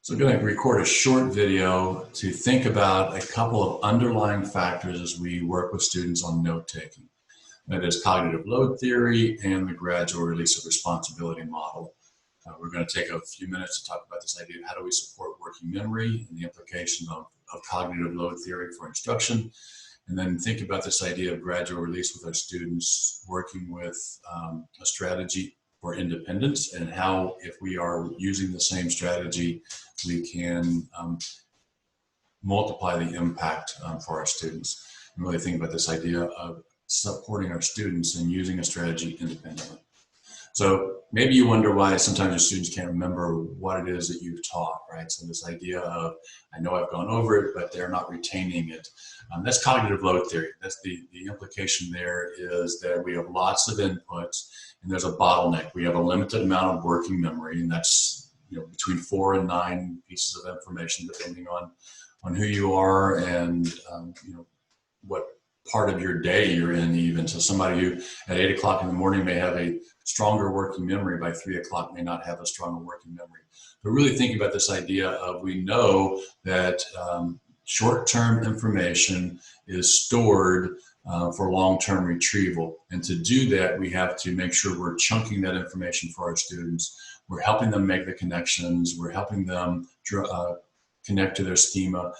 So I'm going to record a short video to think about a couple of underlying factors as we work with students on note-taking. That is cognitive load theory and the gradual release of responsibility model. We're going to take a few minutes to talk about this idea of how do we support working memory and the implication of cognitive load theory for instruction, and then think about this idea of gradual release with our students, working with a strategy for independence and how, if we are using the same strategy, we can multiply the impact for our students. And really think about this idea of supporting our students and using a strategy independently. So maybe you wonder why sometimes your students can't remember what it is that you've taught, right? So this idea of, I know I've gone over it, but they're not retaining it. That's cognitive load theory. That's the implication there is that we have lots of inputs and there's a bottleneck. We have a limited amount of working memory, and that's between 4 and 9 pieces of information, depending on who you are and what part of your day you're in even. So somebody who at 8 o'clock in the morning may have a stronger working memory, by 3 o'clock may not have a stronger working memory. But really think about this idea of, we know that short-term information is stored for long-term retrieval. And to do that, we have to make sure we're chunking that information for our students. We're helping them make the connections. We're helping them connect to their schema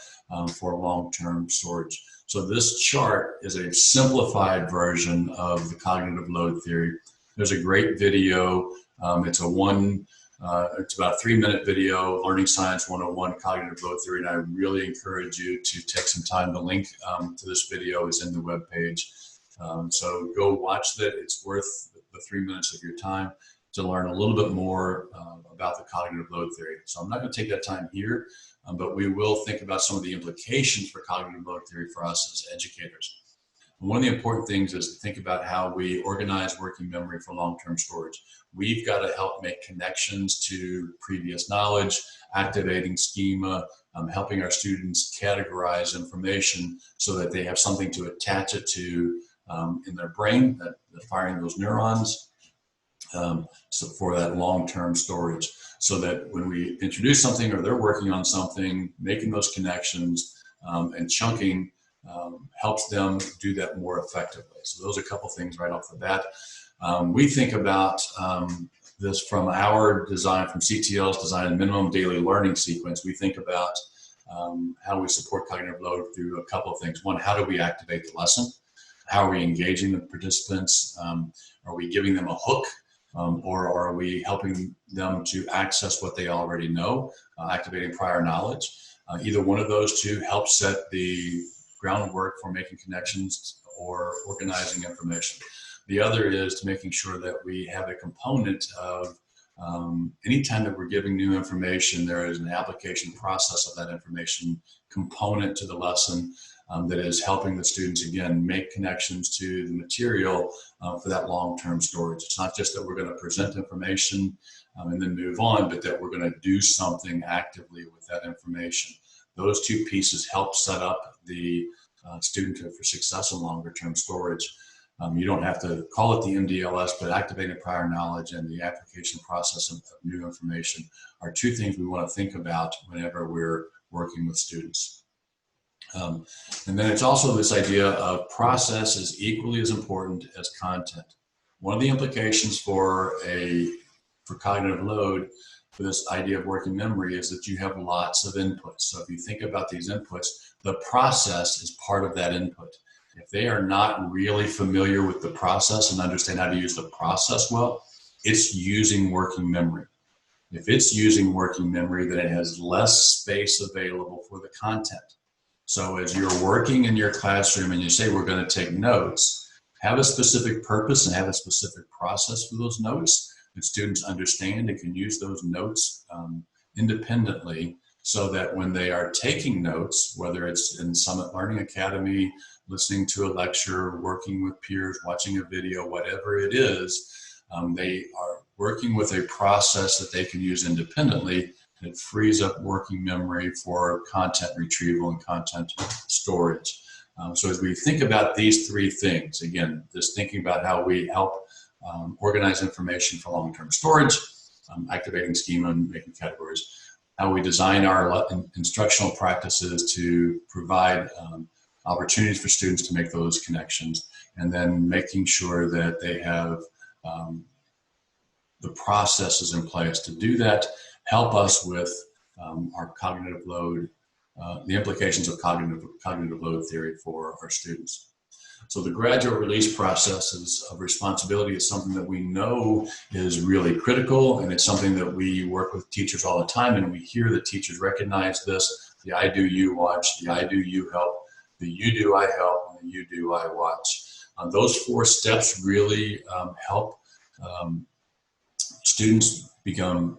for long-term storage. So this chart is a simplified version of the cognitive load theory. There's a great video. It's about a 3-minute video, Learning Science 101, Cognitive Load Theory, and I really encourage you to take some time. The link to this video is in the webpage. So go watch that. It's worth the 3 minutes of your time to learn a little bit more about the cognitive load theory. So I'm not going to take that time here, but we will think about some of the implications for cognitive load theory for us as educators. And one of the important things is to think about how we organize working memory for long-term storage. We've got to help make connections to previous knowledge, activating schema, helping our students categorize information so that they have something to attach it to in their brain, that firing those neurons. So for that long-term storage, so that when we introduce something or they're working on something, making those connections and chunking helps them do that more effectively. So those are a couple things right off the bat. We think about this from our design, from CTL's design, minimum daily learning sequence. We think about how we support cognitive load through a couple of things. One, how do we activate the lesson? How are we engaging the participants? Are we giving them a hook? Or are we helping them to access what they already know, activating prior knowledge? Either one of those two helps set the groundwork for making connections or organizing information. The other is to making sure that we have a component of anytime that we're giving new information, there is an application process of that information component to the lesson that is helping the students, again, make connections to the material for that long-term storage. It's not just that we're going to present information and then move on, but that we're going to do something actively with that information. Those two pieces help set up the student for success in longer-term storage. You don't have to call it the MDLS, but activating prior knowledge and the application process of new information are two things we want to think about whenever we're working with students. And then it's also this idea of process is equally as important as content. One of the implications for cognitive load, for this idea of working memory, is that you have lots of inputs. So if you think about these inputs, the process is part of that input. If they are not really familiar with the process and understand how to use the process well, it's using working memory. If it's using working memory, then it has less space available for the content. So as you're working in your classroom and you say, we're going to take notes, have a specific purpose and have a specific process for those notes that students understand and can use those notes independently, so that when they are taking notes, whether it's in Summit Learning Academy, listening to a lecture, working with peers, watching a video, whatever it is, they are working with a process that they can use independently. It frees up working memory for content retrieval and content storage. So as we think about these three things, again, just thinking about how we help organize information for long-term storage, activating schema and making categories, how we design our instructional practices to provide opportunities for students to make those connections, and then making sure that they have the processes in place to do that, help us with our cognitive load, the implications of cognitive load theory for our students. So the gradual release processes of responsibility is something that we know is really critical, and it's something that we work with teachers all the time, and we hear the teachers recognize this: the I do, you watch, the I do, you help, the you do, I help, and the you do, I watch. Those 4 steps really help students become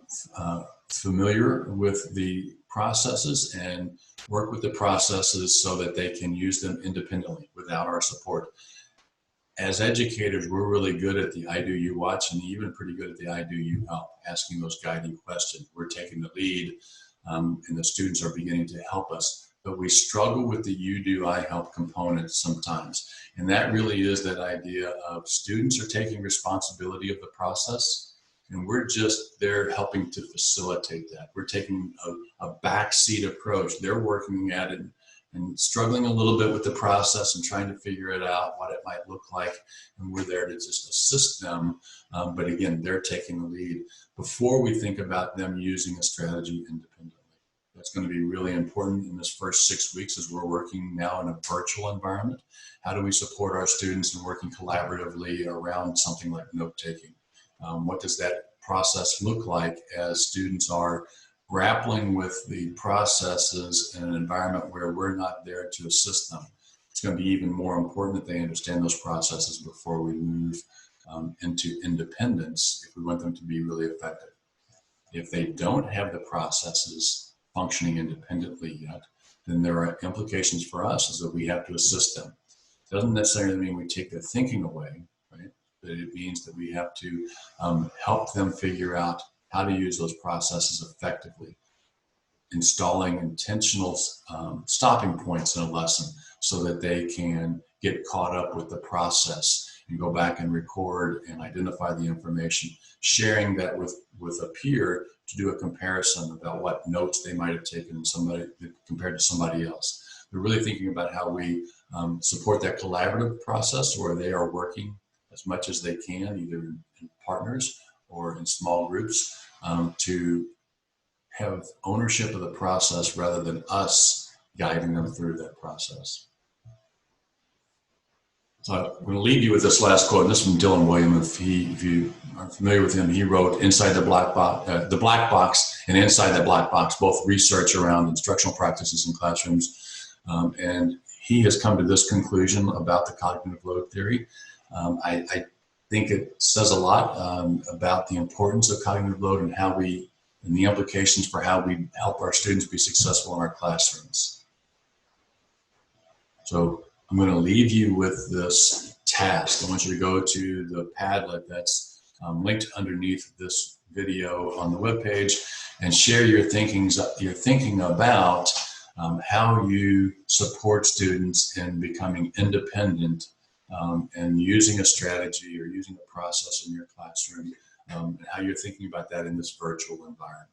familiar with the processes and work with the processes so that they can use them independently without our support. As educators, we're really good at the I do, you watch, and even pretty good at the I do, you help, asking those guiding questions. We're taking the lead, and the students are beginning to help us. But we struggle with the you do, I help component sometimes. And that really is that idea of students are taking responsibility of the process, and we're just there helping to facilitate that. We're taking a backseat approach. They're working at it and struggling a little bit with the process and trying to figure it out, what it might look like. And we're there to just assist them. But again, they're taking the lead before we think about them using a strategy independently. That's going to be really important in this first 6 weeks as we're working now in a virtual environment. How do we support our students in working collaboratively around something like note-taking? What does that process look like as students are grappling with the processes in an environment where we're not there to assist them? It's going to be even more important that they understand those processes before we move into independence if we want them to be really effective. If they don't have the processes functioning independently yet, then there are implications for us is that we have to assist them. It doesn't necessarily mean we take their thinking away, right? But it means that we have to help them figure out how to use those processes effectively, installing intentional stopping points in a lesson so that they can get caught up with the process and go back and record and identify the information, sharing that with a peer to do a comparison about what notes they might have taken compared to somebody else. They're really thinking about how we support that collaborative process where they are working as much as they can, either in partners or in small groups, to have ownership of the process rather than us guiding them through that process. So I'm going to leave you with this last quote, and this is from Dylan Williams. If you are familiar with him, he wrote Inside the Black Box and Inside the Black Box, both research around instructional practices in classrooms. And he has come to this conclusion about the cognitive load theory. I think it says a lot about the importance of cognitive load and and the implications for how we help our students be successful in our classrooms. So I'm going to leave you with this task. I want you to go to the Padlet that's linked underneath this video on the webpage and share your thinking about how you support students in becoming independent and using a strategy or using a process in your classroom, and how you're thinking about that in this virtual environment.